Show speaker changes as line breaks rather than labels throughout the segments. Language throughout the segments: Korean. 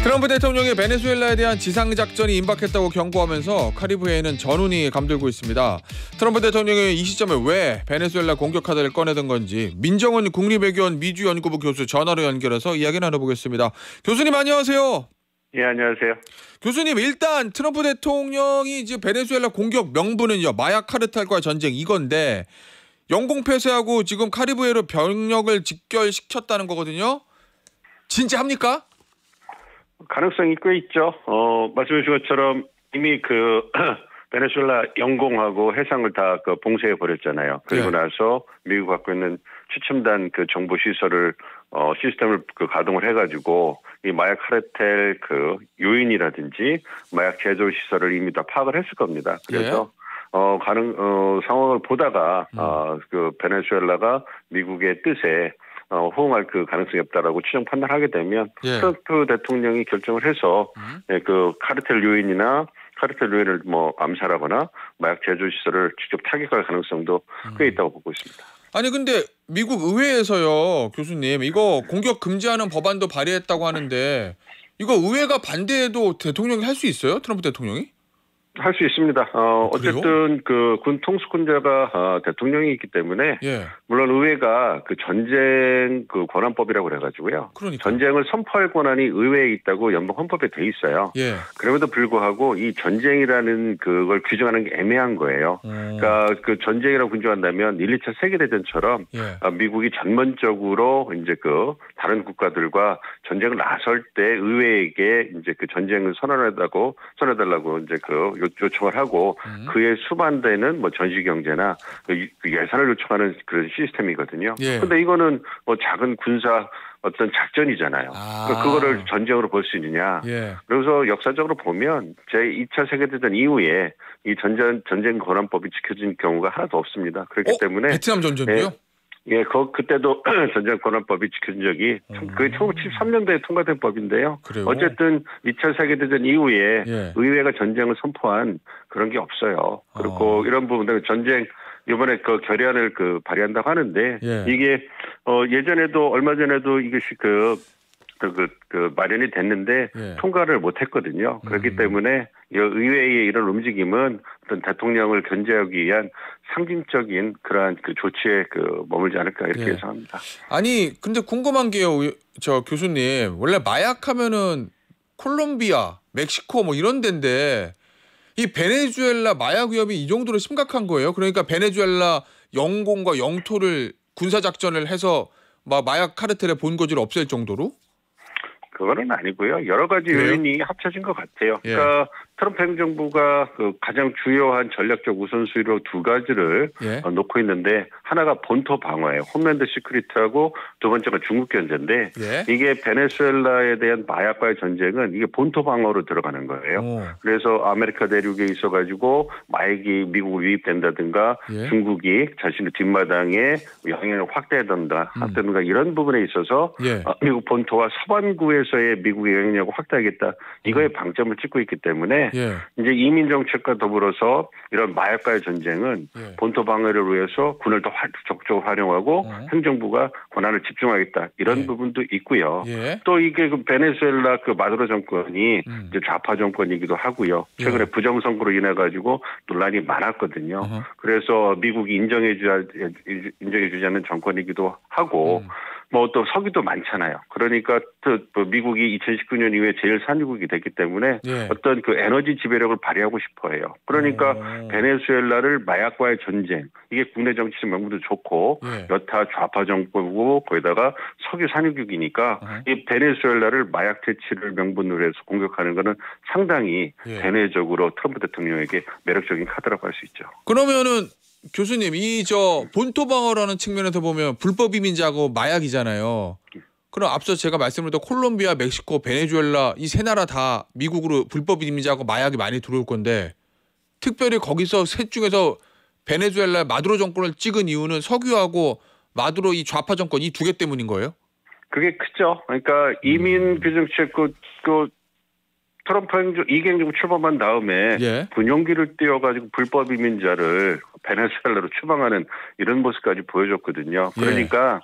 트럼프 대통령이 베네수엘라에 대한 지상작전이 임박했다고 경고하면서 카리브해에는 전운이 감돌고 있습니다. 트럼프 대통령이 이 시점에 왜 베네수엘라 공격 카드를 꺼내던 건지 민정은 국립외교원 미주연구부 교수 전화로 연결해서 이야기 나눠보겠습니다. 교수님 안녕하세요.
예, 안녕하세요.
교수님, 일단 트럼프 대통령이 이제 베네수엘라 공격 명분은요, 마약 카르텔과의 전쟁 이건데 영공 폐쇄하고 지금 카리브해로 병력을 직결시켰다는 거거든요. 진짜 합니까?
가능성이 꽤 있죠. 말씀해 주신 것처럼 이미 베네수엘라 영공하고 해상을 다 봉쇄해 버렸잖아요. 그리고 나서 미국 갖고 있는 추첨단 정보 시설을 시스템을 가동을 해가지고 이 마약 카르텔 요인이라든지 마약 제조 시설을 이미 다 파악을 했을 겁니다. 그래서 상황을 보다가 베네수엘라가 미국의 뜻에 호응할 가능성이 없다라고 추정 판단하게 되면 트럼프 대통령이 결정을 해서 카르텔 요인을 암살하거나 마약 제조 시설을 직접 타격할 가능성도 꽤 있다고 보고 있습니다.
아니 근데 미국 의회에서요, 교수님, 이거 공격 금지하는 법안도 발의했다고 하는데 이거 의회가 반대해도 대통령이 할 수 있어요? 트럼프 대통령이?
할 수 있습니다. 어쨌든 군 통수권자가 대통령이 있기 때문에 물론 의회가 전쟁 권한법이라고 그래가지고요. 전쟁을 선포할 권한이 의회에 있다고 연방 헌법에 돼 있어요. 그럼에도 불구하고 이 전쟁이라는 그걸 규정하는 게 애매한 거예요. 그러니까 전쟁이라고 규정한다면 1, 2차 세계대전처럼 미국이 전면적으로 이제 다른 국가들과 전쟁을 나설 때 의회에게 이제 전쟁을 선언달라고 이제 요청을 하고 그에 수반되는 전시 경제나 예산을 요청하는 그런 시스템이거든요. 그런데 이거는 작은 군사 어떤 작전이잖아요. 그러니까 그거를 전쟁으로 볼 수 있느냐. 그래서 역사적으로 보면 제2차 세계대전 이후에 이 전쟁 권한법이 지켜진 경우가 하나도 없습니다. 그렇기 때문에
베트남 전쟁도요?
그때도 전쟁 권한법이 지켜진 적이 그게 1973년도에 통과된 법인데요. 어쨌든 2차 세계대전 이후에 의회가 전쟁을 선포한 그런 게 없어요. 그리고 이런 부분들 전쟁 이번에 결의안을 발의한다고 하는데 이게 예전에도 얼마 전에도 이것이 마련이 됐는데 통과를 못했거든요. 그렇기 때문에 의회의 이런 움직임은 어떤 대통령을 견제하기 위한 상징적인 그러한 조치에 머물지 않을까 이렇게 예상합니다.
아니 근데 궁금한 게요, 교수님, 원래 마약하면은 콜롬비아, 멕시코 이런 데인데 이 베네수엘라 마약 위협이 이 정도로 심각한 거예요? 그러니까 베네수엘라 영공과 영토를 군사 작전을 해서 마약 카르텔의 본거지를 없앨 정도로?
그거는 아니고요. 여러 가지 요인이 합쳐진 것 같아요. 그러니까 트럼프 행정부가 가장 주요한 전략적 우선순위로 두 가지를 놓고 있는데 하나가 본토 방어예요. 홈랜드 시크리트하고 두 번째가 중국 견제인데 이게 베네수엘라에 대한 마약과의 전쟁은 이게 본토 방어로 들어가는 거예요. 그래서 아메리카 대륙에 있어가지고 마약이 미국으로 유입된다든가 중국이 자신의 뒷마당에 영향을 확대하든가 이런 부분에 있어서 미국 본토와 서반구에서의 미국의 영향력을 확대하겠다. 이거에 방점을 찍고 있기 때문에 이제 이민 정책과 더불어서 이런 마약과의 전쟁은 본토 방어를 위해서 군을 더 적극적으로 활용하고 행정부가 권한을 집중하겠다 이런 부분도 있고요. 또 이게 베네수엘라 마두로 정권이 이제 좌파 정권이기도 하고요. 최근에 부정선거로 인해 가지고 논란이 많았거든요. 그래서 미국이 인정해주지 않는 정권이기도 하고. 또 석유도 많잖아요. 그러니까 미국이 2019년 이후에 제일 산유국이 됐기 때문에 어떤 에너지 지배력을 발휘하고 싶어해요. 그러니까 베네수엘라를 마약과의 전쟁, 이게 국내 정치적 명분도 좋고 여타 좌파 정권이고 거기다가 석유 산유국이니까 이 베네수엘라를 마약 퇴치를 명분으로 해서 공격하는 거는 상당히 대내적으로 트럼프 대통령에게 매력적인 카드라고 할 수 있죠.
그러면은 교수님, 본토 방어라는 측면에서 보면 불법 이민자하고 마약이잖아요. 그럼 앞서 제가 말씀드렸던 콜롬비아, 멕시코, 베네수엘라 이 세 나라 다 미국으로 불법 이민자하고 마약이 많이 들어올 건데 특별히 거기서 셋 중에서 베네수엘라 마두로 정권을 찍은 이유는 석유하고 마두로 이 좌파 정권 이 두 개 때문인 거예요?
그게 크죠. 그러니까 이민 규정책 트럼프 이기 행정부 출범한 다음에 군용기를 띄워가지고 불법 이민자를 베네수엘라로 추방하는 이런 모습까지 보여줬거든요. 그러니까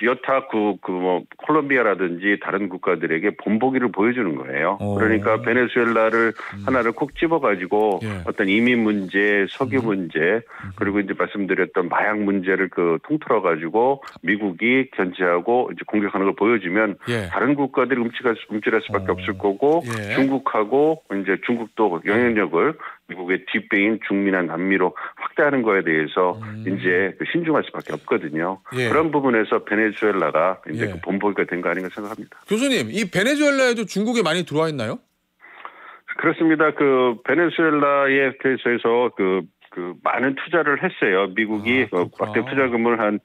여타 뭐 콜롬비아라든지 다른 국가들에게 본보기를 보여주는 거예요. 그러니까 베네수엘라를 하나를 콕 집어가지고 어떤 이민 문제, 석유 문제, 그리고 이제 말씀드렸던 마약 문제를 통틀어가지고 미국이 견제하고 이제 공격하는 걸 보여주면 다른 국가들이 움찔할 수밖에 없을 거고 중국하고 이제 중국도 영향력을 미국의 뒷배인 중미나 남미로 확대하는 거에 대해서 이제 신중할 수밖에 없거든요. 그런 부분에서 베네수엘라가 이제 본보기가 된 거 아닌가 생각합니다.
교수님, 이 베네수엘라에도 중국이 많이 들어와 있나요?
그렇습니다. 베네수엘라에 대해서 많은 투자를 했어요. 미국이 막대 투자금을 한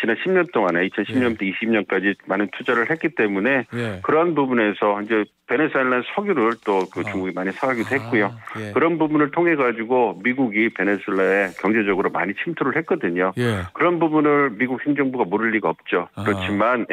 지난 10년 동안에 2010년부터 20년까지 많은 투자를 했기 때문에 그러한 부분에서 이제 베네수엘라 석유를 또 중국이 많이 사가기도 했고요. 그런 부분을 통해 가지고 미국이 베네수엘라에 경제적으로 많이 침투를 했거든요. 그런 부분을 미국 행정부가 모를 리가 없죠. 그렇지만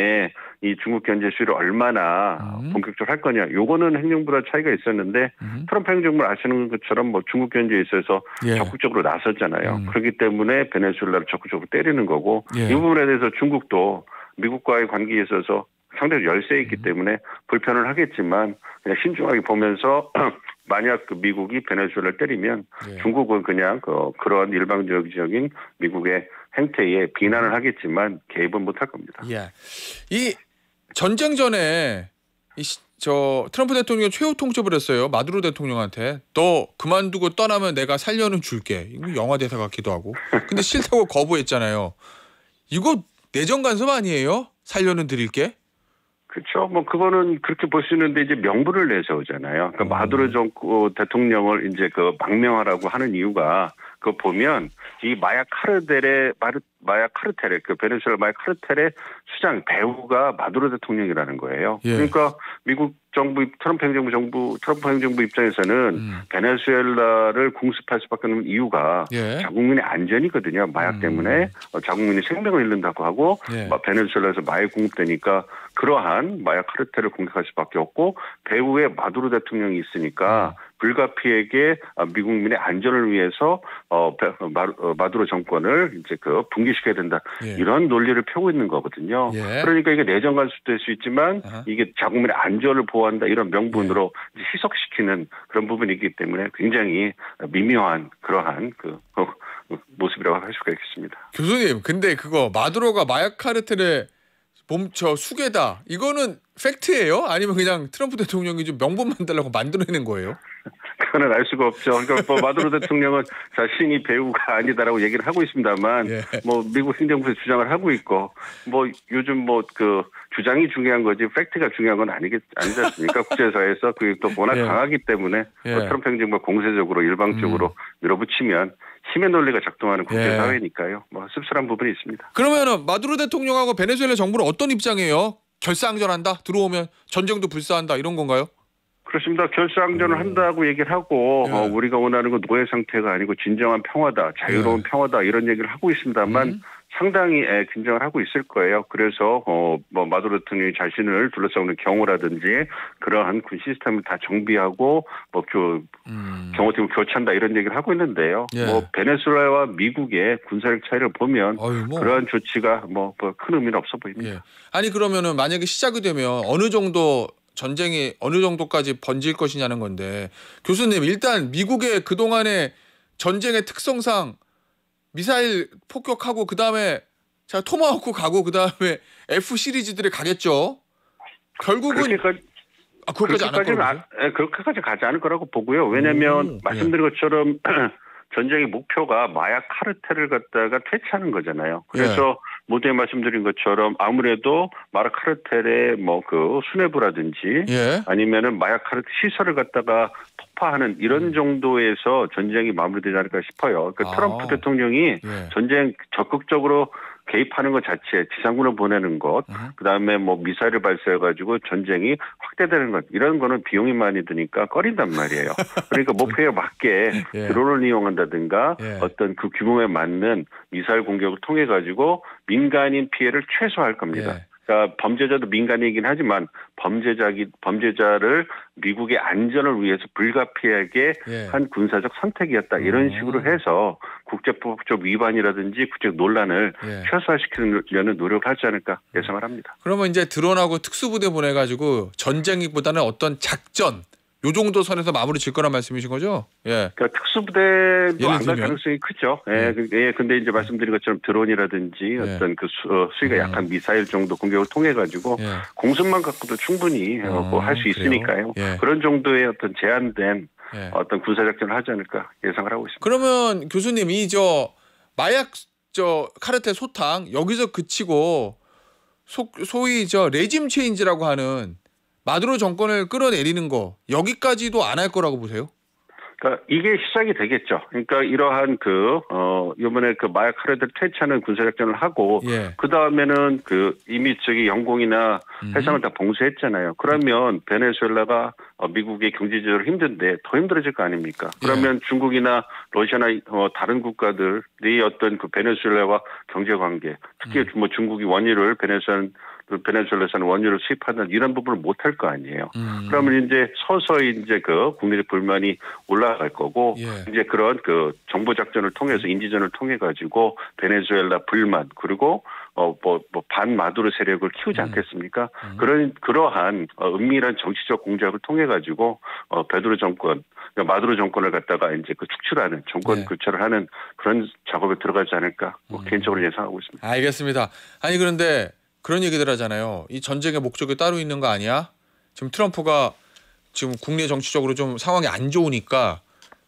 이 중국 견제 수위를 얼마나 본격적으로 할 거냐. 요거는 행정부와 차이가 있었는데 트럼프 행정부를 아시는 것처럼 뭐 중국 견제에 있어서 적극적으로 나섰잖아요. 그렇기 때문에 베네수엘라를 적극적으로 때리는 거고 이 부분에 대해서 중국도 미국과의 관계에 있어서 상당히 열세에 있기 때문에 불편을 하겠지만 그냥 신중하게 보면서 만약 미국이 베네수엘라를 때리면 중국은 그냥 그런 일방적인 미국의 행태에 비난을 하겠지만 개입은 못할 겁니다.
이 전쟁 전에 트럼프 대통령이 최후 통첩을 했어요. 마두로 대통령한테. 너 그만두고 떠나면 내가 살려는 줄게. 이거 영화 대사 같기도 하고. 근데 싫다고 거부했잖아요. 이거 내정 간섭 아니에요? 살려는 드릴게.
그렇죠. 뭐 그거는 그렇게 볼 수 있는데 이제 명분을 내세우잖아요. 그러니까 마두로 대통령을 이제 망명하라고 하는 이유가 그거 보면 이 마약 카르텔의 베네수엘라 마약 카르텔의 수장 배후가 마두로 대통령이라는 거예요. 그러니까 미국 정부 트럼프 행정부 입장에서는 베네수엘라를 공습할 수밖에 없는 이유가 자국민의 안전이거든요. 마약 때문에 자국민이 생명을 잃는다고 하고 베네수엘라에서 마약 공급되니까 그러한 마약 카르텔을 공격할 수밖에 없고 배후에 마두로 대통령이 있으니까 불가피하게 미국민의 안전을 위해서 마두로 정권을 이제 붕괴시켜야 된다. 이런 논리를 펴고 있는 거거든요. 그러니까 이게 내정 간섭될 수 있지만 이게 자국민의 안전을 보호한다 이런 명분으로 이제 희석시키는 그런 부분이기 때문에 굉장히 미묘한 그러한 모습이라고 할 수가 있겠습니다.
교수님, 근데 그거 마두로가 마약 카르텔의 몸쳐 수괴다. 이거는 팩트예요? 아니면 그냥 트럼프 대통령이 좀 명분 만들려고 만들어내는 거예요?
그거는 알 수가 없죠. 그러니까 마두로 대통령은 자신이 배우가 아니다라고 얘기를 하고 있습니다만, 뭐 미국 행정부에서 주장을 하고 있고, 뭐 요즘 주장이 중요한 거지 팩트가 중요한 건 아니지 않습니까? 국제사회에서 그게 또 워낙 강하기 때문에 트럼프 행정부가 공세적으로 일방적으로 밀어붙이면 힘의 논리가 작동하는 국제사회니까요. 뭐 씁쓸한 부분이 있습니다.
그러면은 마두로 대통령하고 베네수엘라 정부는 어떤 입장이에요? 결사항전한다? 들어오면 전쟁도 불사한다 이런 건가요?
그렇습니다. 결사항전을 한다고 얘기를 하고 우리가 원하는 건 노예 상태가 아니고 진정한 평화다, 자유로운 평화다 이런 얘기를 하고 있습니다만 상당히 긴장을 하고 있을 거예요. 그래서 뭐 마두로 대통령이 자신을 둘러싸는 경호라든지 그러한 군 시스템을 다 정비하고 뭐 경호팀을 교체한다 이런 얘기를 하고 있는데요. 뭐 베네수엘라와 미국의 군사력 차이를 보면 그러한 조치가 뭐 큰 의미는 없어 보입니다.
아니 그러면은 만약에 시작이 되면 어느 정도 전쟁이 어느 정도까지 번질 것이냐는 건데 교수님 일단 미국의 그동안의 전쟁의 특성상 미사일 폭격하고 그다음에 토마호크 가고 그다음에 F 시리즈들이 가겠죠. 결국은
그렇게까지 가지 않을 거라고 보고요. 왜냐하면 말씀드린 것처럼 전쟁의 목표가 마약 카르텔을 갖다가 퇴치하는 거잖아요. 그래서 모두에 말씀드린 것처럼 아무래도 마약 카르텔의 수뇌부라든지 아니면은 마약 카르텔 시설을 갖다가 폭파하는 이런 정도에서 전쟁이 마무리되지 않을까 싶어요. 그러니까 트럼프 대통령이 전쟁 적극적으로 개입하는 것 자체, 지상군을 보내는 것, 그다음에 미사일을 발사해가지고 전쟁이 확대되는 것, 이런 거는 비용이 많이 드니까 꺼린단 말이에요. 그러니까 목표에 맞게 드론을 이용한다든가 어떤 그 규모에 맞는 미사일 공격을 통해 가지고 민간인 피해를 최소화할 겁니다. 그러니까 범죄자도 민간이긴 하지만 범죄자를 미국의 안전을 위해서 불가피하게
예.
한 군사적 선택이었다. 이런 식으로 해서 국제법적 위반이라든지 국제적 논란을
예.
최소화시키려는 노력을 하지 않을까 예상을 합니다.
그러면 이제 드론하고 특수부대 보내가지고 전쟁보다는 어떤 작전 요 정도 선에서 마무리 질 거란 말씀이신 거죠? 예.
그러니까 특수부대도 안 갈
들면?
가능성이 크죠. 예. 근데 이제 말씀드린 것처럼 드론이라든지 어떤 그 수위가 약한 미사일 정도 공격을 통해 가지고 공습만 갖고도 충분히 할 수 있으니까요.
예.
그런 정도의 어떤 제한된 어떤 군사작전을 하지 않을까 예상을 하고 있습니다.
그러면 교수님 이 마약 카르텔 소탕 여기서 그치고 소위 레짐 체인지라고 하는 마두로 정권을 끌어내리는 거 여기까지도 안 할 거라고 보세요?
그러니까 이게 시작이 되겠죠. 그러니까 이러한 이번에 마약 카르텔 퇴치하는 군사작전을 하고 그 다음에는 이미 영공이나 해상을 다 봉쇄했잖아요. 그러면 베네수엘라가 미국의 경제적으로 힘든데 더 힘들어질 거 아닙니까? 그러면 중국이나 러시아나 다른 국가들이 어떤 베네수엘라와 경제 관계, 특히 중국이 원유를 베네수엘라에서는 원유를 수입하는 이런 부분을 못 할 거 아니에요. 그러면 이제 서서히 이제 국민의 불만이 올라갈 거고 이제 그런 정보 작전을 통해서 인지전을 통해 가지고 베네수엘라 불만 그리고 반마두로 세력을 키우지 않겠습니까? 그러한 은밀한 정치적 공작을 통해 가지고 마두로 정권을 갖다가 이제 축출하는 정권 교체를 하는 그런 작업에 들어가지 않을까 개인적으로 예상하고 있습니다.
알겠습니다. 아니 그런데 그런 얘기들 하잖아요. 이 전쟁의 목적이 따로 있는 거 아니야? 지금 트럼프가 지금 국내 정치적으로 좀 상황이 안 좋으니까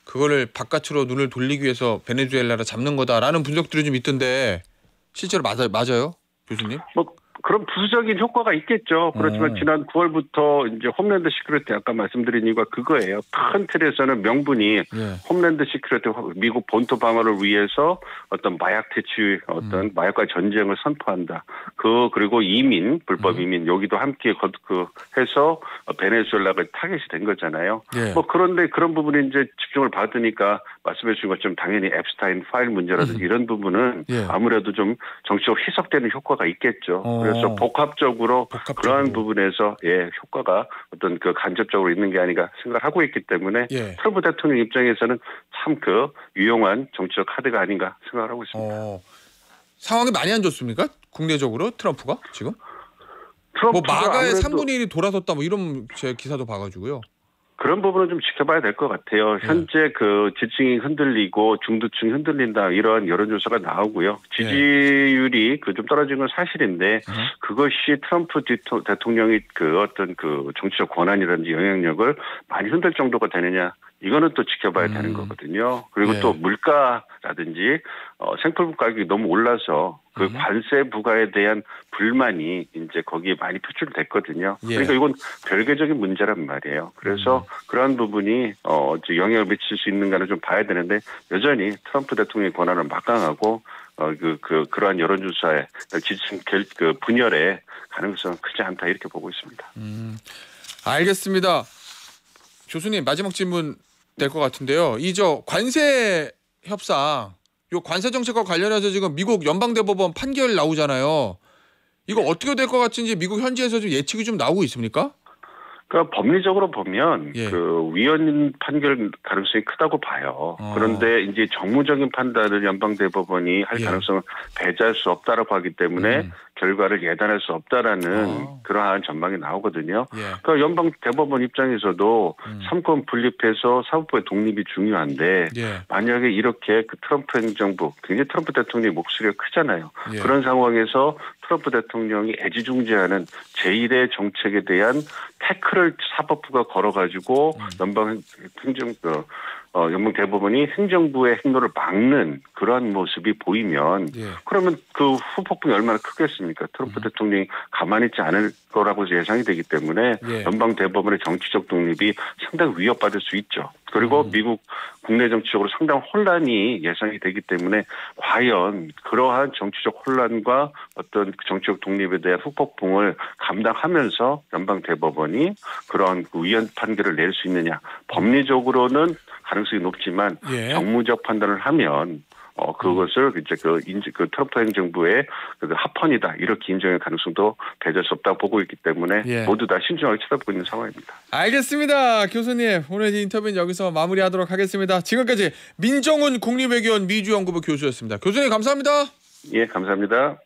그거를 바깥으로 눈을 돌리기 위해서 베네수엘라를 잡는 거다라는 분석들이 좀 있던데 실제로 맞아요, 교수님?
그런 부수적인 효과가 있겠죠. 그렇지만 지난 9월부터 이제 홈랜드 시큐리티 아까 말씀드린 이유가 그거예요. 큰 틀에서는 명분이 홈랜드 시큐리티 미국 본토 방어를 위해서 어떤 마약 퇴치 어떤 마약과 전쟁을 선포한다. 그리고 이민 불법 이민 여기도 함께 해서 베네수엘라가 타겟이 된 거잖아요. 그런데 그런 부분에 이제 집중을 받으니까 말씀해 주신 것처럼 당연히 앱스타인 파일 문제라든지 이런 부분은 아무래도 좀 정치적으로 희석되는 효과가 있겠죠. 그래서 복합적으로 그러한 부분에서 효과가 어떤 간접적으로 있는 게 아닌가 생각하고 있기 때문에 트럼프 대통령 입장에서는 참 유용한 정치적 카드가 아닌가 생각을 하고 있습니다.
상황이 많이 안 좋습니까? 국내적으로 트럼프가 지금?
트럼프가
마가의 3분의 1이 돌아섰다 이런 제 기사도 봐가지고요.
그런 부분은 좀 지켜봐야 될 것 같아요. 현재 지층이 흔들리고 중도층이 흔들린다 이런 여론조사가 나오고요. 지지율이 좀 떨어진 건 사실인데 그것이 트럼프 대통령이 어떤 정치적 권한이라든지 영향력을 많이 흔들 정도가 되느냐 이거는 또 지켜봐야 되는 거거든요. 그리고 또 물가라든지 생필품 가격이 너무 올라서 관세 부과에 대한 불만이 이제 거기에 많이 표출됐거든요. 그러니까 이건 별개적인 문제란 말이에요. 그래서 그러한 부분이 영향을 미칠 수 있는가를 좀 봐야 되는데 여전히 트럼프 대통령의 권한을 막강하고 그러한 여론조사에 지지층 분열의 가능성은 크지 않다 이렇게 보고 있습니다.
알겠습니다. 교수님 마지막 질문 될 것 같은데요. 관세 협상, 요 관세 정책과 관련해서 지금 미국 연방대법원 판결 나오잖아요. 이거 어떻게 될 것 같은지 미국 현지에서 좀 예측이 좀 나오고 있습니까?
그러니까 법리적으로 보면 위헌 판결 가능성이 크다고 봐요. 그런데 이제 정무적인 판단을 연방대법원이 할 가능성은 배제할 수 없다라고 하기 때문에 결과를 예단할 수 없다라는 그러한 전망이 나오거든요. 그러니까 연방대법원 입장에서도 삼권 분립해서 사법부의 독립이 중요한데 만약에 이렇게 트럼프 행정부, 굉장히 트럼프 대통령의 목소리가 크잖아요. 그런 상황에서 트럼프 대통령이 애지중지하는 제1의 정책에 대한 태클을 사법부가 걸어가지고 연방대법원이 행정부의 행로를 막는 그러한 모습이 보이면 그러면 후폭풍이 얼마나 크겠습니까? 트럼프 대통령이 가만히 있지 않을 거라고 예상이 되기 때문에 연방대법원의 정치적 독립이 상당히 위협받을 수 있죠. 그리고 미국 국내 정치적으로 상당한 혼란이 예상이 되기 때문에 과연 그러한 정치적 혼란과 어떤 정치적 독립에 대한 후폭풍을 감당하면서 연방대법원이 그러한 위헌 판결을 낼 수 있느냐. 법리적으로는 가능성이 높지만 정무적 판단을 하면 그것을 이제 그 트럼프 행정부의 그 합헌이다 이렇게 인정할 가능성도 배제할 수 없다고 보고 있기 때문에
예.
모두 다 신중하게 쳐다보고 있는 상황입니다.
알겠습니다, 교수님. 오늘 인터뷰는 여기서 마무리하도록 하겠습니다. 지금까지 민정훈 국립외교원 미주연구부 교수였습니다. 교수님 감사합니다.
예, 감사합니다.